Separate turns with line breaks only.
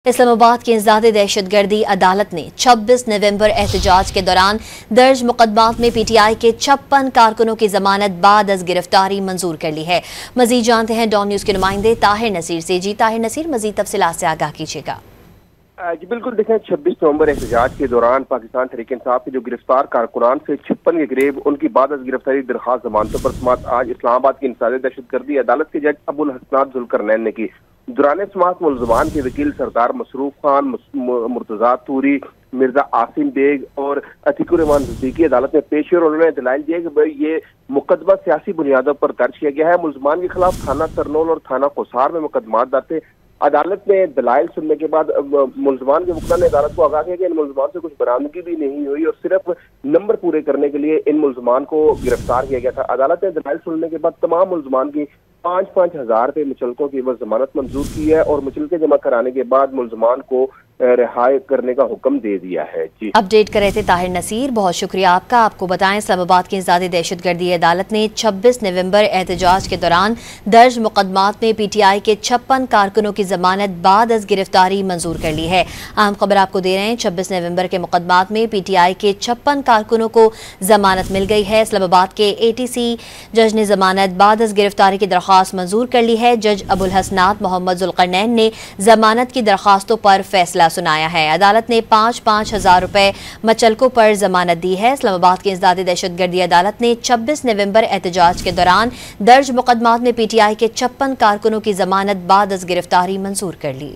इस्लामाबाद की इंसदादे दहशतगर्दी अदालत ने 26 नवंबर एहतजाज के दौरान दर्ज मुकदमात में पीटीआई के 56 कारकुनों की जमानत बाद अज गिरफ्तारी मंजूर कर ली है। मजीद जानते हैं डॉन न्यूज के नुमाइंदे ताहिर नसीर से। जी ताहिर नसीर, मजीद तफसीलात से आगाह कीजिएगा।
जी बिल्कुल, देखें 26 नवंबर एहतजाज के दौरान पाकिस्तान तहरीक इंसाफ के जो गिरफ्तार कारकुनान से 56 के करीब उनकी बाद अज गिरफ्तारी दरखास्त जमानतों पर समाअत आज इस्लामाबाद की इंसदादे दहशतगर्दी अदालत के जज अबुल हसनात जुल्करनैन ने की। दौरान समाअत मुलजमान के वकील सरदार मसरूफ खान, मुर्तजा तूरी, मिर्जा आसिम बेग और अतीकुर रहमान सिद्दीकी अदालत में पेश हुए और उन्होंने दलाइल दिए कि ये मुकदमा सियासी बुनियादों पर दर्ज किया गया है। मुलजमान के खिलाफ थाना तरनोल और थाना कोसार में मुकदमा दर्ज थे। अदालत ने दलाइल सुनने के बाद मुलजमान के वकील ने अदालत को आगाह किया कि इन मुलजमान से कुछ बरामदगी भी नहीं हुई और सिर्फ नंबर पूरे करने के लिए इन मुलजमान को गिरफ्तार किया गया था। अदालत ने दलाइल सुनने के बाद तमाम मुलजमान की 5-5 हजार रुपये मुचलकों की एवज जमानत मंजूर की है और मुचलके जमा कराने के बाद मुलजमान को रिहाई करने का हुक्म दे दिया है। जी
अपडेट कर रहे थे ताहिर नसीर, बहुत शुक्रिया आपका। आपको बताएं, इस्लामाबाद की इंसदादे दहशतगर्दी अदालत ने 26 नवंबर एहतजाज के दौरान दर्ज मुकदमात में पीटीआई के 56 कारकुनों की जमानत बाद अज गिरफ्तारी मंजूर कर ली है। अहम खबर आपको दे रहे हैं, 26 नवंबर के मुकदमात में पीटीआई के 56 कारकुनों को जमानत मिल गई है। इस्लामाबाद के एटीसी जज ने जमानत बाद अज गिरफ्तारी की दरख्वास्त मंजूर कर ली है। जज अबुल हसनात मोहम्मद जुल्करनैन ने जमानत की दरखास्तों पर फैसला सुनाया है। अदालत ने 5-5 हजार रुपए मचलकों पर जमानत दी है। इस्लामाबाद की इंसदादे दहशतगर्दी अदालत ने 26 नवंबर एहतजाज के दौरान दर्ज मुकदमात में पीटीआई के 56 कारकुनों की जमानत बाद अज गिरफ्तारी मंजूर कर ली।